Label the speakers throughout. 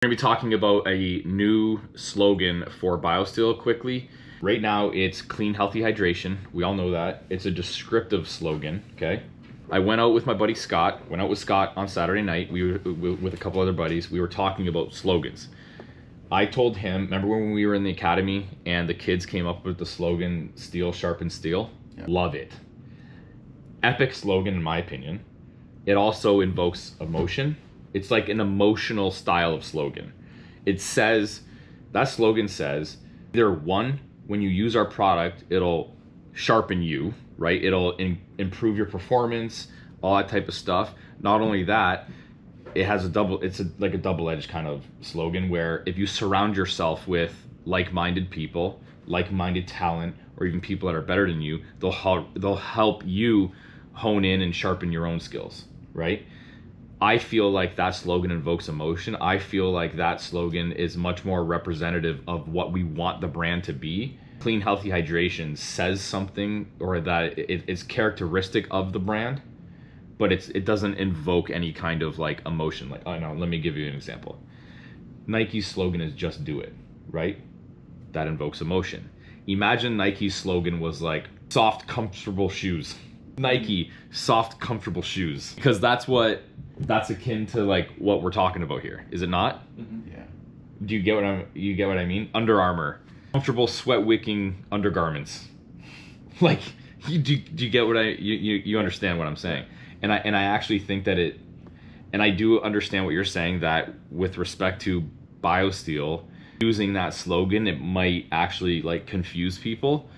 Speaker 1: We're going to be talking about a new slogan for BioSteel quickly. Right now, it's clean, healthy hydration. We all know that. It's a descriptive slogan, okay? I went out with my buddy Scott, on Saturday night. We were with a couple other buddies. We were talking about slogans. I told him, remember when we were in the academy and the kids came up with the slogan, steel sharpens steel? Yeah. Love it. Epic slogan, in my opinion. It also invokes emotion. It's like an emotional style of slogan. That slogan says, either one, when you use our product, it'll sharpen you, right? It'll improve your performance, all that type of stuff. Not only that, it's like a double-edged kind of slogan where if you surround yourself with like-minded people, like-minded talent, or even people that are better than you, they'll help you hone in and sharpen your own skills, right? I feel like that slogan invokes emotion. I feel like that slogan is much more representative of what we want the brand to be. Clean, healthy hydration says something, or that it's characteristic of the brand, but it doesn't invoke any kind of like emotion. Like, oh no, let me give you an example. Nike's slogan is just do it, right? That invokes emotion. Imagine Nike's slogan was like soft, comfortable shoes. Nike, soft, comfortable shoes. Because that's akin to like what we're talking about here, is it not?
Speaker 2: Mm-hmm. Yeah.
Speaker 1: Do you get what I mean? Under Armour, comfortable, sweat-wicking undergarments. Like, do you get what you understand what I'm saying? And I actually think that and I do understand what you're saying, that with respect to BioSteel, using that slogan, it might actually like confuse people.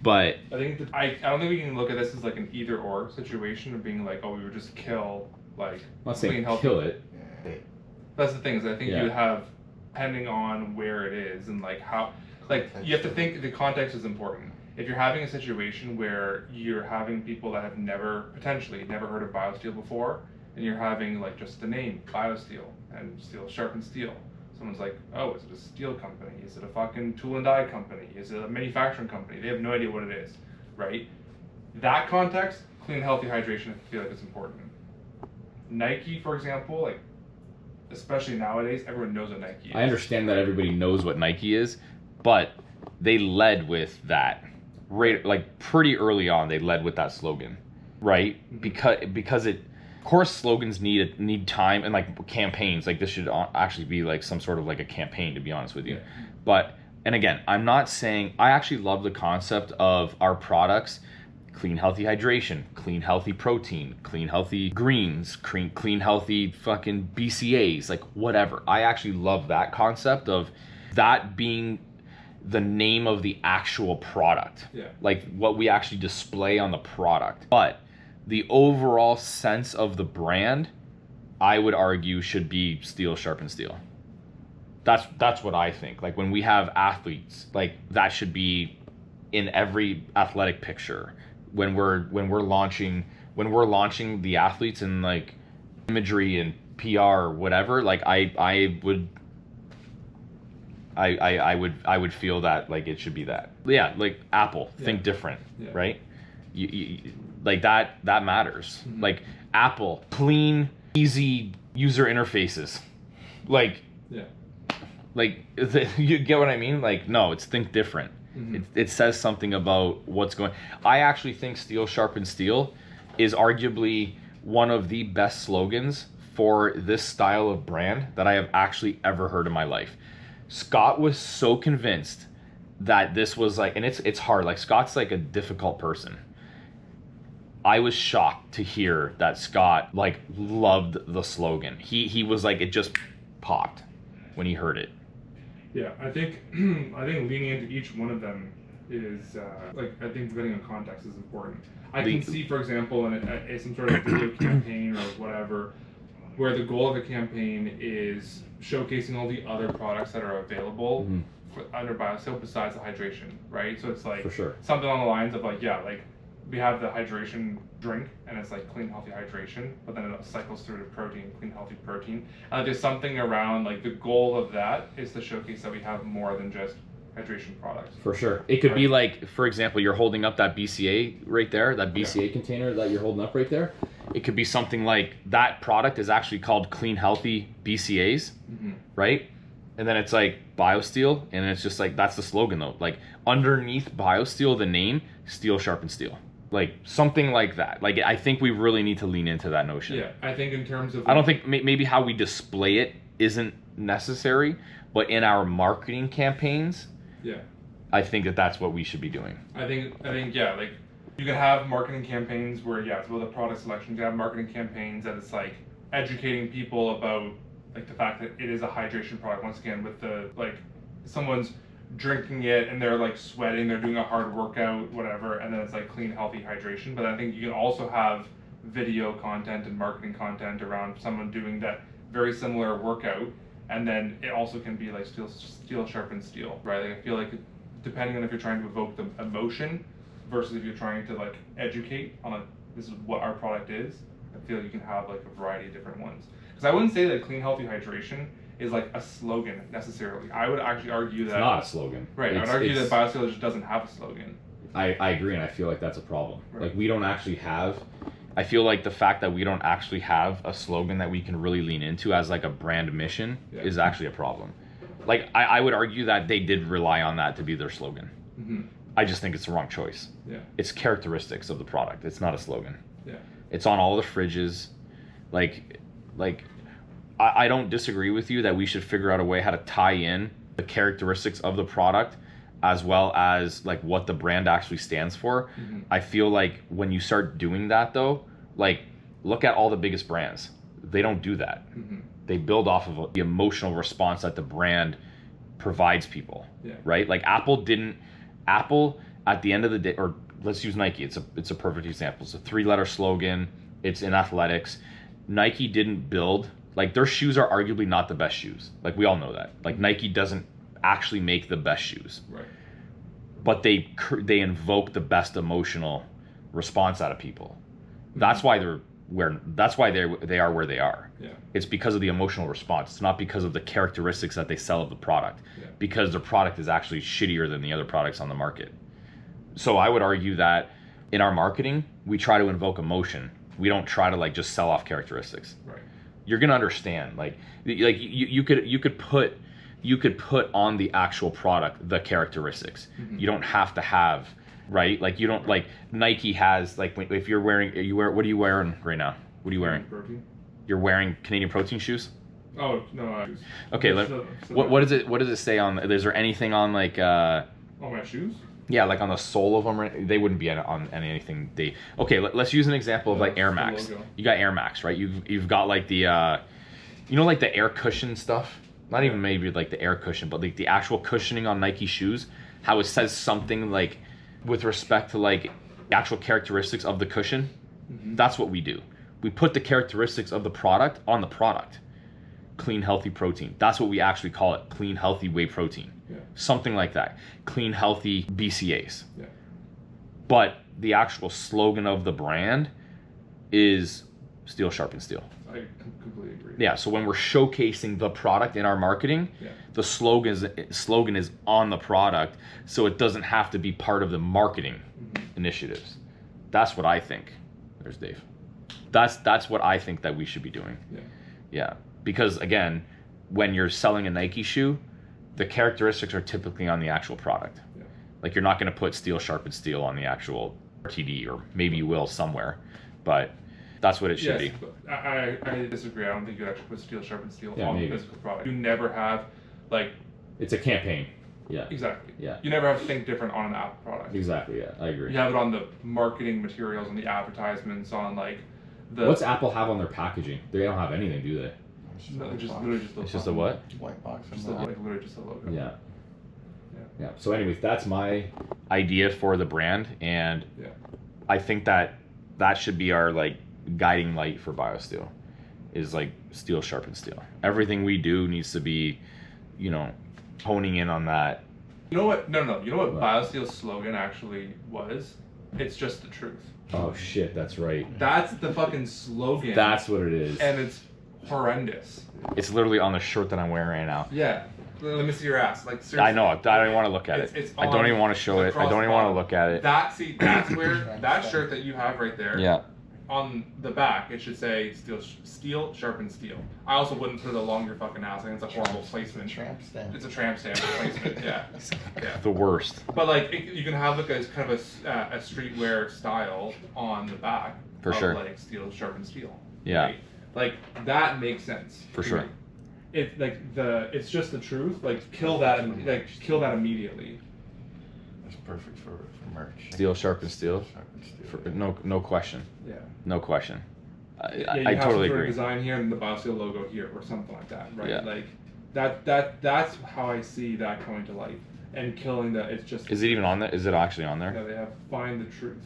Speaker 1: But
Speaker 2: I think I don't think we can look at this as like an either or situation of being like, oh, we would just kill like
Speaker 1: clean, healthy. Kill it.
Speaker 2: That's the thing, is I think you have, depending on where it is and like how, like you have to think the context is important. If you're having a situation where you're having people that have potentially never heard of BioSteel before, and you're having like just the name BioSteel and steel sharpens steel. Someone's like, oh, is it a steel company? Is it a fucking tool and die company? Is it a manufacturing company? They have no idea what it is, right? That context, clean, healthy hydration, I feel like is important. Nike, for example, like, especially nowadays, everyone knows what Nike is.
Speaker 1: I understand that everybody knows what Nike is, but they led with that. Right, like pretty early on, they led with that slogan, right? Mm-hmm. Because of course, slogans need time and like campaigns. Like this should actually be like some sort of like a campaign, to be honest with you. Yeah. But, and again, I'm not saying, I actually love the concept of our products: clean, healthy hydration, clean, healthy protein, clean, healthy greens, clean, healthy fucking BCAAs, like whatever. I actually love that concept of that being the name of the actual product.
Speaker 2: Yeah. Like
Speaker 1: what we actually display on the product. But the overall sense of the brand, I would argue, should be steel sharpens steel. That's what I think. Like when we have athletes, like that should be in every athletic picture. When we're launching the athletes and like imagery and PR or whatever, like I would feel that like it should be that. Yeah, like Apple, think different, right? You like that matters. Mm-hmm. Like Apple, clean, easy user interfaces. Like you get what I mean? Like, no, it's think different. Mm-hmm. It says something about what's going. I actually think steel sharpens steel is arguably one of the best slogans for this style of brand that I have actually ever heard in my life. Scott was so convinced that this was like, and it's hard. Like Scott's like a difficult person. I was shocked to hear that Scott like loved the slogan. He was like, it just popped when he heard it.
Speaker 2: Yeah, I think leaning into each one of them is like, I think depending on context is important. I can see, for example, in some sort of video campaign or whatever, where the goal of the campaign is showcasing all the other products that are available under BioSteel besides the hydration, right? So it's like, for sure, something along the lines of like, like we have the hydration drink and it's like clean, healthy hydration, but then it cycles through to protein, clean, healthy protein. And like there's something around like the goal of that is to showcase that we have more than just hydration products.
Speaker 1: For sure. It could be like, for example, you're holding up that BCA right there, that BCA container that you're holding up right there. It could be something like that product is actually called Clean Healthy BCAs, right? And then it's like BioSteel, and it's just like, that's the slogan though. Like underneath BioSteel, the name, steel sharpens steel. Like something like that. Like I think we really need to lean into that notion.
Speaker 2: Yeah, I think in terms of...
Speaker 1: I don't think maybe how we display it isn't necessary, but in our marketing campaigns,
Speaker 2: yeah,
Speaker 1: I think that's what we should be doing.
Speaker 2: I think yeah, like you can have marketing campaigns where it's about the product selection. You can have marketing campaigns that it's like educating people about like the fact that it is a hydration product. Once again, with the like someone's drinking it and they're like sweating, they're doing a hard workout, whatever, and then it's like clean, healthy hydration. But I think you can also have video content and marketing content around someone doing that very similar workout, and then it also can be like steel sharpens steel, right? Like I feel like depending on if you're trying to evoke the emotion versus if you're trying to like educate on like this is what our product is, I feel like you can have like a variety of different ones. Because I wouldn't say that clean, healthy hydration is like a slogan necessarily. I would actually argue that
Speaker 1: It's not a slogan.
Speaker 2: Right. I would argue that BioSteel just doesn't have a slogan.
Speaker 1: I agree, and I feel like that's a problem.
Speaker 2: Right.
Speaker 1: Like we don't actually have. I feel like the fact that we don't actually have a slogan that we can really lean into as like a brand mission is actually a problem. Like I would argue that they did rely on that to be their slogan. I just think it's the wrong choice.
Speaker 2: Yeah.
Speaker 1: It's characteristics of the product. It's not a slogan.
Speaker 2: Yeah.
Speaker 1: It's on all the fridges. Like I don't disagree with you that we should figure out a way how to tie in the characteristics of the product as well as like what the brand actually stands for. I feel like when you start doing that though, like look at all the biggest brands. They don't do that. They build off of the emotional response that the brand provides people, right? Like Apple at the end of the day, or let's use Nike. It's a perfect example. It's a 3-letter slogan. It's in athletics. Nike didn't build, like their shoes are arguably not the best shoes. Like we all know that. Like Nike doesn't actually make the best shoes.
Speaker 2: Right.
Speaker 1: But they invoke the best emotional response out of people. That's why they are where they are.
Speaker 2: Yeah.
Speaker 1: It's because of the emotional response. It's not because of the characteristics that they sell of the product.
Speaker 2: Yeah.
Speaker 1: Because their product is actually shittier than the other products on the market. So I would argue that in our marketing, we try to invoke emotion. We don't try to like just sell off characteristics.
Speaker 2: Right.
Speaker 1: You're gonna understand. Like you could put on the actual product the characteristics. You don't have to have, right? Like you don't, like Nike has, like if you're wearing, what are you wearing right now? What are you wearing?
Speaker 2: Protein.
Speaker 1: You're wearing Canadian Protein shoes?
Speaker 2: Oh no.
Speaker 1: Okay. What does it say on? Is there anything on like?
Speaker 2: On my shoes?
Speaker 1: Yeah, like on the sole of them. They wouldn't be on anything. Let's use an example of like Air Max. You got Air Max, right? You've got like the, like the air cushion stuff. Not even maybe like the air cushion, but like the actual cushioning on Nike shoes. How it says something like with respect to like the actual characteristics of the cushion. That's what we do. We put the characteristics of the product on the product. Clean, healthy protein. That's what we actually call it. Clean, healthy whey protein.
Speaker 2: Yeah.
Speaker 1: Something like that. Clean, healthy BCAs.
Speaker 2: Yeah.
Speaker 1: But the actual slogan of the brand is steel sharpens steel.
Speaker 2: I completely agree.
Speaker 1: Yeah, so when we're showcasing the product in our marketing, the slogan is on the product, so it doesn't have to be part of the marketing initiatives. That's what I think. There's Dave. That's what I think that we should be doing. Yeah. Because again, when you're selling a Nike shoe, the characteristics are typically on the actual product. Like you're not going to put steel sharpens steel on the actual RTD, or maybe you will somewhere, but that's what it should be.
Speaker 2: I disagree. I don't think you actually put steel sharpens steel on
Speaker 1: maybe.
Speaker 2: the physical product. You never have like.
Speaker 1: It's a campaign. Yeah.
Speaker 2: Exactly.
Speaker 1: Yeah.
Speaker 2: You never have to think different on an Apple product.
Speaker 1: Exactly. Yeah, I agree.
Speaker 2: You have it on the marketing materials, on the advertisements, on like the.
Speaker 1: What's Apple have on their packaging? They don't have anything, do they?
Speaker 2: No, literally just.
Speaker 1: It's just a what?
Speaker 3: White box.
Speaker 2: Just literally just a logo.
Speaker 1: Yeah. So anyways, that's my idea for the brand, and I think that should be our like guiding light for BioSteel, is like steel sharpens steel. Everything we do needs to be, honing in on that.
Speaker 2: You know what? No. You know what BioSteel's slogan actually was? It's just the truth.
Speaker 1: Oh shit, that's right.
Speaker 2: That's the fucking slogan.
Speaker 1: That's what it is.
Speaker 2: And it's horrendous.
Speaker 1: It's literally on the shirt that I'm wearing right now.
Speaker 2: Yeah. Let me see your ass. Like seriously.
Speaker 1: I know. I don't even want to look at it. I don't even want to show it. I don't even want to look at it.
Speaker 2: That's where that shirt that you have right there.
Speaker 1: Yeah.
Speaker 2: on the back it should say steel sharpened steel. I also wouldn't put it along your fucking ass. I think it's a horrible placement.
Speaker 3: Tramp stamp.
Speaker 2: It's a tramp stamp placement. Yeah.
Speaker 1: The worst.
Speaker 2: But like you can have like a kind of a streetwear style on the back.
Speaker 1: For
Speaker 2: of,
Speaker 1: sure.
Speaker 2: Like steel sharpened steel.
Speaker 1: Yeah.
Speaker 2: Right? Like that makes sense.
Speaker 1: For
Speaker 2: to
Speaker 1: sure.
Speaker 2: me. It like it's just the truth. Like kill that immediately.
Speaker 3: That's perfect for merch.
Speaker 1: Steel sharpened steel.
Speaker 3: Sharpened steel.
Speaker 1: No question.
Speaker 2: Yeah.
Speaker 1: No question.
Speaker 2: You
Speaker 1: I
Speaker 2: have
Speaker 1: totally
Speaker 2: some sort
Speaker 1: agree.
Speaker 2: of design here and the BioSteel logo here or something like that, right?
Speaker 1: Yeah.
Speaker 2: Like that's how I see that coming to life and killing the. It's just.
Speaker 1: Is it even on there? Is it actually on there?
Speaker 2: No, they have find the truth.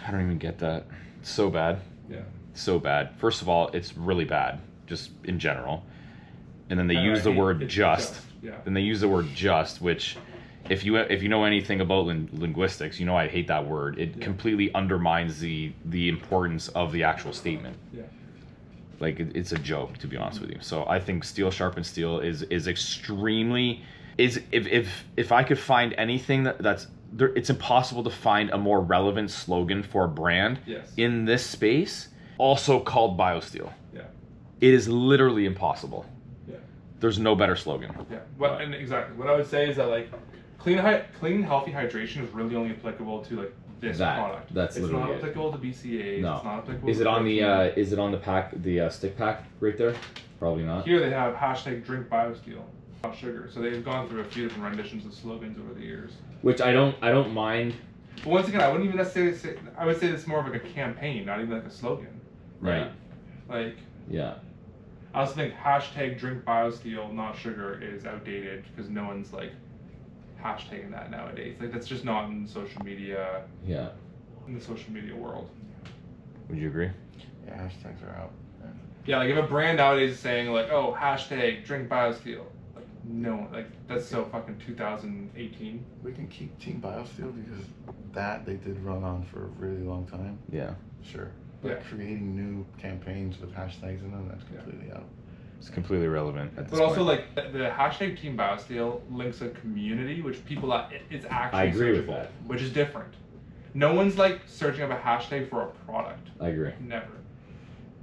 Speaker 1: I don't even get that. It's so bad.
Speaker 2: Yeah.
Speaker 1: So bad. First of all, it's really bad, just in general. And then they use the word just.
Speaker 2: Yeah.
Speaker 1: Then they use the word just, which, if you know anything about linguistics, you know I hate that word. It completely undermines the importance of the actual statement.
Speaker 2: Yeah.
Speaker 1: Like it's a joke, to be honest with you. So I think steel sharpened steel is extremely if I could find anything that's there, it's impossible to find a more relevant slogan for a brand in this space, also called BioSteel.
Speaker 2: Yeah.
Speaker 1: It is literally impossible.
Speaker 2: Yeah.
Speaker 1: There's no better slogan.
Speaker 2: Yeah. And exactly what I would say is that like clean healthy hydration is really only applicable to like this product.
Speaker 1: That's
Speaker 2: it's
Speaker 1: literally
Speaker 2: not applicable to BCAAs.
Speaker 1: No.
Speaker 2: It's not applicable.
Speaker 1: Is it on the is it on the pack, the stick pack right there? Probably not.
Speaker 2: Here they have hashtag drink BioSteel, not sugar. So they've gone through a few different renditions of slogans over the years.
Speaker 1: Which I don't mind.
Speaker 2: But once again, I wouldn't even necessarily say. I would say it's more of like a campaign, not even like a slogan.
Speaker 1: Right.
Speaker 2: Like.
Speaker 1: Yeah.
Speaker 2: I also think hashtag drink BioSteel, not sugar, is outdated because no one's like hashtagging that nowadays. Like that's just not in social media.
Speaker 1: Yeah.
Speaker 2: In the social media world.
Speaker 1: Would you agree?
Speaker 3: Yeah, hashtags are out.
Speaker 2: Yeah, like if a brand nowadays is saying like, oh, hashtag drink BioSteel, like no one, like that's so fucking 2018.
Speaker 3: We can keep Team BioSteel because they did run on for a really long time.
Speaker 1: Yeah.
Speaker 3: Sure. But creating new campaigns with hashtags in them, that's completely out.
Speaker 1: It's completely irrelevant at this
Speaker 2: But also,
Speaker 1: point.
Speaker 2: like the hashtag Team BioSteel links a community, which people it's actually.
Speaker 1: I agree with
Speaker 2: searchable,
Speaker 1: that.
Speaker 2: Which is different. No one's like searching up a hashtag for a product.
Speaker 1: I agree.
Speaker 2: Never.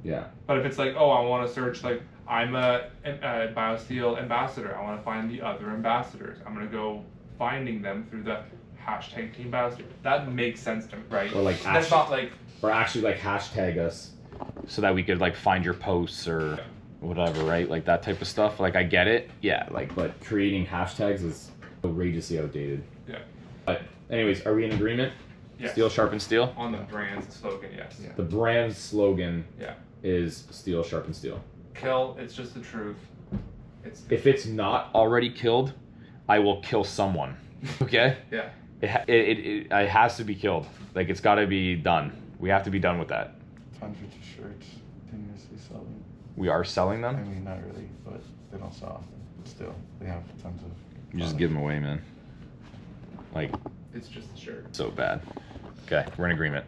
Speaker 1: Yeah.
Speaker 2: But if it's like, oh, I want to search like I'm a BioSteel ambassador. I want to find the other ambassadors. I'm gonna go finding them through the hashtag Team BioSteel. That makes sense to me, right?
Speaker 1: Or like
Speaker 2: that's not like.
Speaker 1: Or actually like hashtag us so that we could like find your posts or whatever, right? Like that type of stuff. Like I get it. Yeah, like but creating hashtags is outrageously outdated.
Speaker 2: Yeah.
Speaker 1: But anyways, are we in agreement?
Speaker 2: Yes.
Speaker 1: Steel sharpen steel?
Speaker 2: On the brand's slogan, yes.
Speaker 3: Yeah.
Speaker 1: The brand's slogan
Speaker 2: Yeah.
Speaker 1: is steel sharpen steel.
Speaker 2: Kill, it's just the truth.
Speaker 1: If it's not already killed, I will kill someone. Okay?
Speaker 2: Yeah.
Speaker 1: It has to be killed. Like it's got to be done. We have to be done with that.
Speaker 3: Hundreds of shirts continuously selling.
Speaker 1: We are selling
Speaker 3: I
Speaker 1: them.
Speaker 3: mean, not really, but they don't sell often. But still, they have tons of.
Speaker 1: You just give them away, man. Like
Speaker 2: It's just the shirt.
Speaker 1: so bad. Okay, we're in agreement.